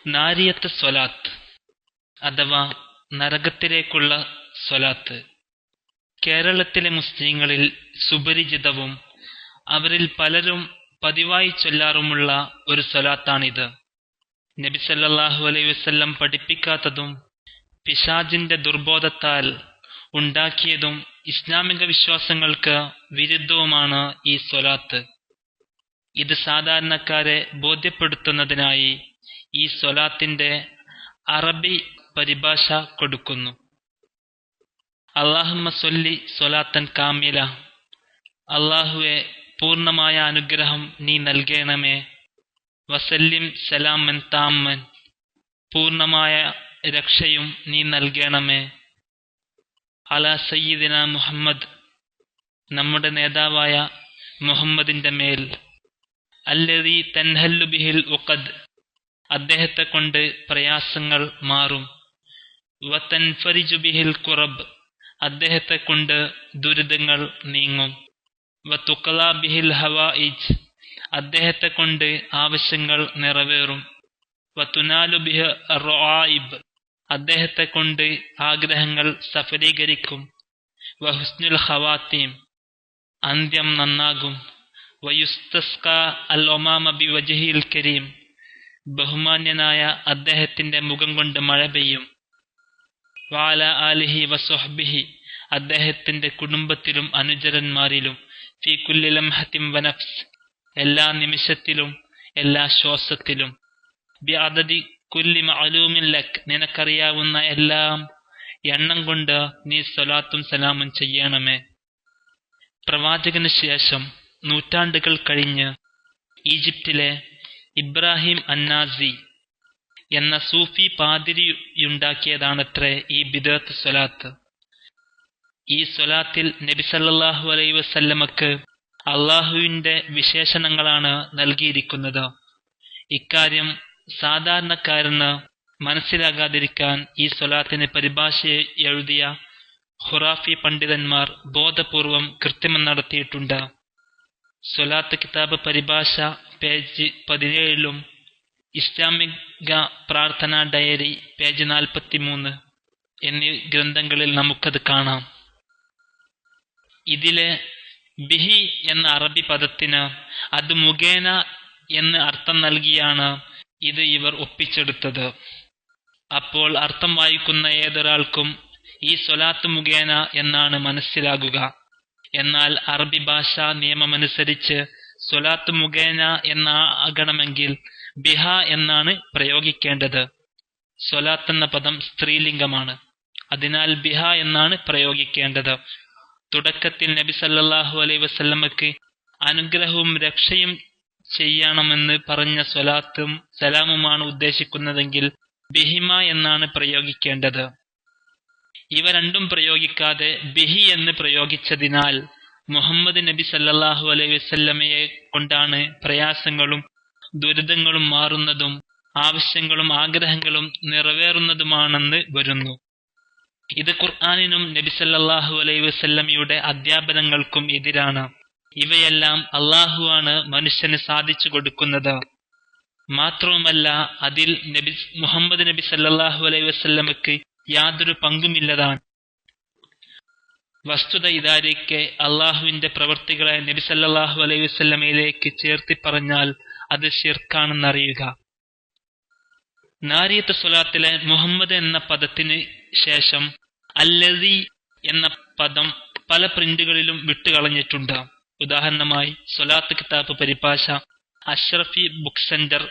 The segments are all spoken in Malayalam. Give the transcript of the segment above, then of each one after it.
നാരിയത്ത് സ്വലാത്ത് അഥവാ നരകത്തിലേക്കുള്ള സ്വലാത്ത് കേരളത്തിലെ മുസ്ലിങ്ങളിൽ സുപരിചിതവും അവരിൽ പലരും പതിവായി ചൊല്ലാറുമുള്ള ഒരു സ്വലാത്താണിത്. നബി സല്ലല്ലാഹു അലൈഹി വസല്ലം പഠിപ്പിക്കാത്തതും പിശാചിന്റെ ദുർബോധത്താൽ ഉണ്ടാക്കിയതും ഇസ്ലാമിക വിശ്വാസങ്ങൾക്ക് വിരുദ്ധവുമാണ് ഈ സ്വലാത്ത്. ഇത് സാധാരണക്കാരെ ബോധ്യപ്പെടുത്തുന്നതിനായി ഈ സ്വലാത്തിന്റെ അറബി പരിഭാഷ കൊടുക്കുന്നു. അല്ലാഹുമ്മ സ്വല്ലി സ്വലാത്തൻ കാമില, അല്ലാഹുവെ പൂർണ്ണമായ അനുഗ്രഹം നീ നൽകണമേ. വസല്ലിം സലാമൻ താമ്മൻ, പൂർണ്ണമായ രക്ഷയും നീ നൽകണമേ. അലാ സയ്യിദിന മുഹമ്മദ്, നമ്മുടെ നേതാവായ മുഹമ്മദിന്റെ മേൽ. അല്ലദീ തൻഹല്ലു ബിഹിൽ ഉഖദ്, അദ്ദേഹത്തെ കൊണ്ട് പ്രയാസങ്ങൾ മാറും. വതൻഫരിജു ബിഹിൽ കുറബ്, അദ്ദേഹത്തെ കൊണ്ട് ദുരിതങ്ങൾ നീങ്ങും. വതുഖലാ ബിഹിൽ ഹവായിജ്, അദ്ദേഹത്തെ കൊണ്ട് ആവശ്യങ്ങൾ നിറവേറും. വതുനാലു ബിഹി അർആയിബ്, അദ്ദേഹത്തെ കൊണ്ട് ആഗ്രഹങ്ങൾ സഫലീകരിക്കും. വഹുസ്നുൽ ഖവാത്തീം, അന്ത്യം നന്നാകും. വയുസ്തസ്കാ അൽ ഒമാമ ബിവജ്ഹിൽ കരീം, ബഹുമാന്യനായ അദ്ദേഹത്തിന്റെ മുഖം കൊണ്ട് മഴ പെയ്യും. വഅല ആലിഹി വസ്വഹ്ബിഹി, അദ്ദേഹത്തിന്റെ കുടുംബത്തിലും അനുചരന്മാരിലും. ഫീ കുല്ലി ലംഹത്തിൻ വനഫ്സ്, എല്ലാ നിമിഷത്തിലും എല്ലാ ശ്വാസത്തിലും. ബിഅദദി കുല്ലി മഅലൂമിൻ ലക്, നിനക്കറിയാവുന്ന എല്ലാം എണ്ണം കൊണ്ട് നീ സ്വലാത്തും സലാമും ചെയ്യണമേ. പ്രവാചകന് ശേഷം നൂറ്റാണ്ടുകൾ കഴിഞ്ഞ് ഈജിപ്തിലെ ഇബ്രാഹിം അന്നാസി എന്ന സൂഫി പാതിരിയുണ്ടാക്കിയതാണത്രേ ഈ ബിദ്അത്ത് സ്വലാത്ത്. ഈ സ്വലാത്തിൽ നബി സല്ലല്ലാഹു അലൈഹി വസല്ലമക്ക് അള്ളാഹുവിന്റെ വിശേഷണങ്ങളാണ് നൽകിയിരിക്കുന്നത്. ഇക്കാര്യം സാധാരണക്കാരന് മനസ്സിലാകാതിരിക്കാൻ ഈ സ്വലാത്തിന് പരിഭാഷ എഴുതിയ ഖുറാഫി പണ്ഡിതന്മാർ ബോധപൂർവം കൃത്രിമം നടത്തിയിട്ടുണ്ട്. സ്വലാത്ത് കിതാബ് പരിഭാഷ പേജ് 17 ഇസ്ലാമിക പ്രാർത്ഥനാ ഡയറി പേജ് 43 എന്നീ ഗ്രന്ഥങ്ങളിൽ നമുക്കത് കാണാം. ഇതിലെ ബിഹി എന്ന അറബി പദത്തിന് അത് മുഖേന എന്ന് അർത്ഥം നൽകിയാണ് ഇത് ഇവർ ഒപ്പിച്ചെടുത്തത്. അപ്പോൾ അർത്ഥം വായിക്കുന്ന ഏതൊരാൾക്കും ഈ സ്വലാത്ത് മുഖേന എന്നാണ് മനസ്സിലാകുക. എന്നാൽ അറബി ഭാഷാ നിയമമനുസരിച്ച് സ്വലാത്ത് മുഖേന എന്നാകണമെങ്കിൽ ബിഹ എന്നാണ് പ്രയോഗിക്കേണ്ടത്. സ്വലാത്ത് എന്ന പദം സ്ത്രീലിംഗമാണ്, അതിനാൽ ബിഹ എന്നാണ് പ്രയോഗിക്കേണ്ടത്. തുടക്കത്തിൽ നബി സല്ലല്ലാഹു അലൈഹി വസല്ലമക്ക് അനുഗ്രഹവും രക്ഷയും ചെയ്യണമെന്ന് പറഞ്ഞ സ്വലാത്തും സലാമുമാണ് ഉദ്ദേശിക്കുന്നതെങ്കിൽ ബിഹിമ എന്നാണ് പ്രയോഗിക്കേണ്ടത്. ഇവ രണ്ടും പ്രയോഗിക്കാതെ ബിഹി എന്ന് പ്രയോഗിച്ചതിനാൽ മുഹമ്മദ് നബി സല്ലല്ലാഹു അലൈഹി വസല്ലമയെ കൊണ്ടാണ് പ്രയാസങ്ങളും ദുരിതങ്ങളും മാറുന്നതും ആവശ്യങ്ങളും ആഗ്രഹങ്ങളും നിറവേറുന്നതുമാണെന്ന് വരുന്നു. ഇത് ഖുർആനിനും നബി സല്ലല്ലാഹു അലൈഹി വസല്ലമയുടെ അധ്യാപനങ്ങൾക്കും എതിരാണ്. ഇവയെല്ലാം അള്ളാഹുവാണ് മനുഷ്യന് സാധിച്ചു കൊടുക്കുന്നത്. മാത്രവുമല്ല അതിൽ മുഹമ്മദ് നബി സല്ലല്ലാഹു അലൈഹി വസല്ലമക്ക് യാതൊരു പങ്കുമില്ലതാണ്. വസ്തുത ഇതായിരിക്കെ അള്ളാഹുവിന്റെ പ്രവൃത്തികളെ നബി സല്ലല്ലാഹു അലൈഹി വസല്ലമയിലേക്ക് ചേർത്തി പറഞ്ഞാൽ അത് ശിർക്കാണെന്നറിയുക. നാരിയത്ത് സ്വലാത്തിലെ മുഹമ്മദ് എന്ന പദത്തിന് ശേഷം അല്ലദീ എന്ന പദം പല പ്രിന്റുകളിലും വിട്ടുകളഞ്ഞിട്ടുണ്ട്. ഉദാഹരണമായി സ്വലാത്ത് കിതാബ് പരിഭാഷ, അഷ്റഫി ബുക്ക് സെന്റർ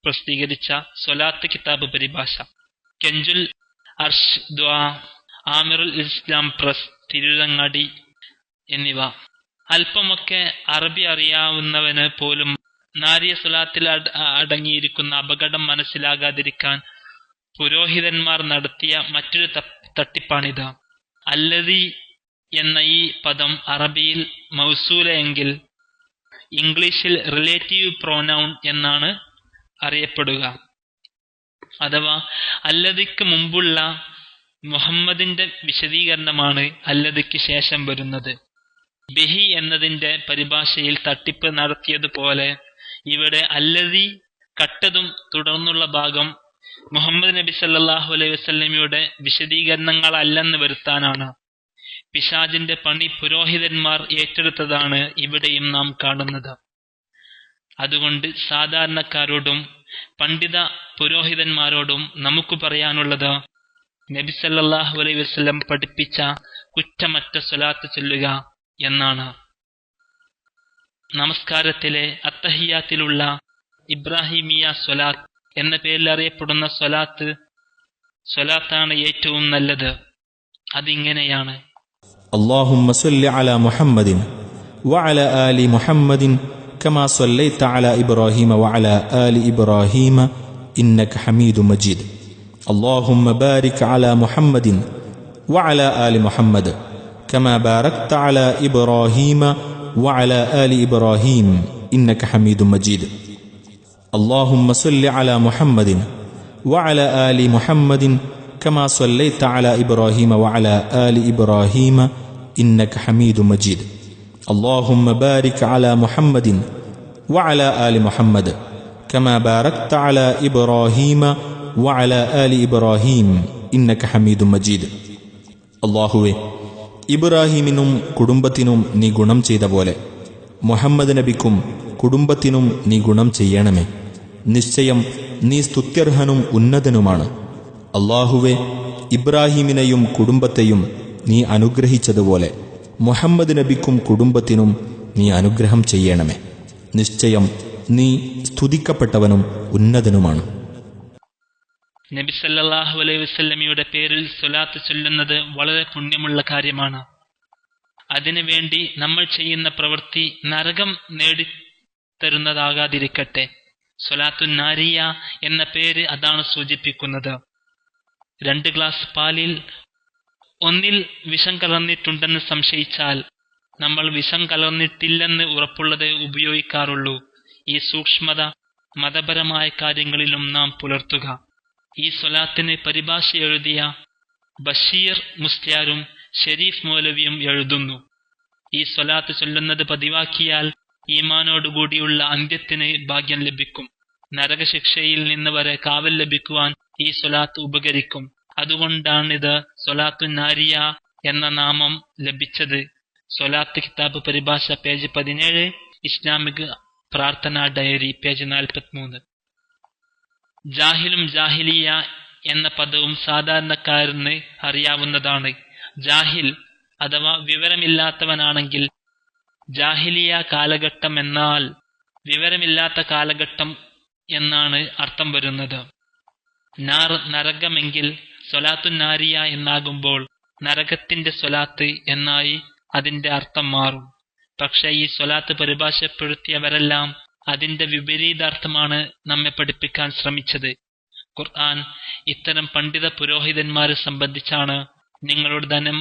പ്രസിദ്ധീകരിച്ച സ്വലാത്ത് കിതാബ് പരിഭാഷ, കെഞ്ചുൽ അർഷ് ദ്വാ, ആമിറുൽ ഇസ്ലാം പ്രസ്, തിരുരങ്ങാടി എന്നിവ. അല്പമൊക്കെ അറബി അറിയാവുന്നവന് പോലും നാരിയ സ്വലാത്തിൽ അടങ്ങിയിരിക്കുന്ന അപകടം മനസ്സിലാകാതിരിക്കാൻ പുരോഹിതന്മാർ നടത്തിയ മറ്റൊരു തട്ടിപ്പാണിത്. അല്ലദീ എന്ന ഈ പദം അറബിയിൽ മൗസൂല എങ്കിൽ ഇംഗ്ലീഷിൽ റിലേറ്റീവ് പ്രോനൗൺ എന്നാണ് അറിയപ്പെടുക. അഥവാ അല്ലദിക്ക് മുമ്പുള്ള മുഹമ്മദിന്റെ വിശദീകരണമാണ് അല്ലദിക്ക് ശേഷം വരുന്നത്. ബിഹി എന്നതിന്റെ പരിഭാഷയിൽ തട്ടിപ്പ് നടത്തിയതുപോലെ ഇവിടെ അല്ലദീ കട്ടതും തുടർന്നുള്ള ഭാഗം മുഹമ്മദ് നബി സല്ലല്ലാഹു അലൈഹി വസല്ലമയുടെ വിശദീകരണങ്ങളല്ലെന്ന് വരുത്താനാണ്. പിശാചിന്റെ പണി പുരോഹിതന്മാർ ഏറ്റെടുത്തതാണ് ഇവിടെയും നാം കാണുന്നത്. അതുകൊണ്ട് സാധാരണക്കാരോടും പണ്ഡിത പുരോഹിതന്മാരോടും നമുക്ക് പറയാനുള്ളത്, നബി സല്ലല്ലാഹു അലൈഹി വസല്ലം പഠിപ്പിച്ച കുറ്റമറ്റ സ്വലാത്ത് ചൊല്ലുക എന്നാണ്. നമസ്കാരത്തിലെ അത്തഹിയാത്തിലുള്ള ഇബ്രാഹിമിയ സ്വലാത്ത് എന്ന പേരിൽ അറിയപ്പെടുന്ന സ്വലാത്താണ് ഏറ്റവും നല്ലത്. അതിങ്ങനെയാണ്: اللهم صل على محمد وعلى آل محمد كما صليت على إبراهيم وعلى آل إبراهيم إنك حميد مجيد اللهم بارك على محمد وعلى آل محمد كما باركت على إبراهيم وعلى آل إبراهيم إنك حميد مجيد اللهم صل على محمد وعلى آل محمد كما صليت على إبراهيم وعلى آل إبراهيم إنك حميد مجيد اللهم بارك على محمد وعلى آل محمد كما باركت على إبراهيم وعلى آل إبراهيم إنك حميد مجيد അല്ലാഹുവേ, ഇബ്രാഹിമിനും കുടുംബത്തിനും നീ ഗുണം ചെയ്ത പോലെ മുഹമ്മദ് നബിക്കും കുടുംബത്തിനും നീ ഗുണം ചെയ്യണമേ. നിശ്ചയം നീ സ്തുത്യർഹനും ഉന്നതനുമാണ്. അല്ലാഹുവേ, ഇബ്രാഹിമിനെയും കുടുംബത്തെയും നീ അനുഗ്രഹിച്ചതുപോലെ മുഹമ്മദ് നബിക്കും കുടുംബത്തിനും നീ അനുഗ്രഹം ചെയ്യണമേ. നിശ്ചയം നീ സ്തുതിക്കപ്പെട്ടവനും ഉന്നതനുമാണ്. നബി സല്ലല്ലാഹു അലൈഹി വസല്ലമയുടെ പേരിൽ സ്വലാത്ത് ചൊല്ലുന്നത് വളരെ പുണ്യമുള്ള കാര്യമാണ്. അതിനുവേണ്ടി നമ്മൾ ചെയ്യുന്ന പ്രവൃത്തി നരകം നേടിത്തരുന്നതാകാതിരിക്കട്ടെ. സ്വലാത്തുൻ നാരിയ എന്ന പേര് അതാണ് സൂചിപ്പിക്കുന്നത്. 2 ഗ്ലാസ് പാലിൽ ഒന്നിൽ വിഷം കലർന്നിട്ടുണ്ടെന്ന് സംശയിച്ചാൽ നമ്മൾ വിഷം കലർന്നിട്ടില്ലെന്ന് ഉറപ്പുള്ളത് ഉപയോഗിക്കാറുള്ളൂ. ഈ സൂക്ഷ്മത മതപരമായ കാര്യങ്ങളിലും നാം പുലർത്തുക. ഈ സ്വലാത്തിന് പരിഭാഷ എഴുതിയ ബഷീർ മുസ്ലിയാരും ഷെരീഫ് മൗലവിയും എഴുതുന്നു: ഈ സ്വലാത്ത് ചൊല്ലുന്നത് പതിവാക്കിയാൽ ഈമാനോടുകൂടിയുള്ള അന്ത്യത്തിന് ഭാഗ്യം ലഭിക്കും. നരകശിക്ഷയിൽ നിന്ന് വരെ കാവൽ ലഭിക്കുവാൻ ഈ സ്വലാത്ത് ഉപകരിക്കും. അതുകൊണ്ടാണിത് സ്വലാത്തുൻ നാരിയ എന്ന നാമം ലഭിച്ചത്. സ്വലാത്ത് കിതാബ് പരിഭാഷ പേജ് 17, ഇസ്ലാമിക് പ്രാർത്ഥനാ ഡയറി പേജ് 43. ജാഹിലും ജാഹിലിയ എന്ന പദവും സാധാരണക്കാരന് അറിയാവുന്നതാണ്. ജാഹിൽ അഥവാ വിവരമില്ലാത്തവനാണെങ്കിൽ ജാഹിലിയ കാലഘട്ടം എന്നാൽ വിവരമില്ലാത്ത കാലഘട്ടം എന്നാണ് അർത്ഥം വരുന്നത്. നരകമെങ്കിൽ സ്വലാത്തുൻ നാരിയ എന്നാകുമ്പോൾ നരകത്തിന്റെ സ്വലാത്ത് എന്നായി അതിന്റെ അർത്ഥം മാറും. പക്ഷേ ഈ സ്വലാത്ത് പരിഭാഷപ്പെടുത്തിയവരെല്ലാം അതിന്റെ വിപരീതാർത്ഥമാണ് നമ്മെ പഠിപ്പിക്കാൻ ശ്രമിച്ചത്. ഖുർആൻ ഇത്തരം പണ്ഡിത പുരോഹിതന്മാരെ സംബന്ധിച്ചാണ്: നിങ്ങളുടെ ധനം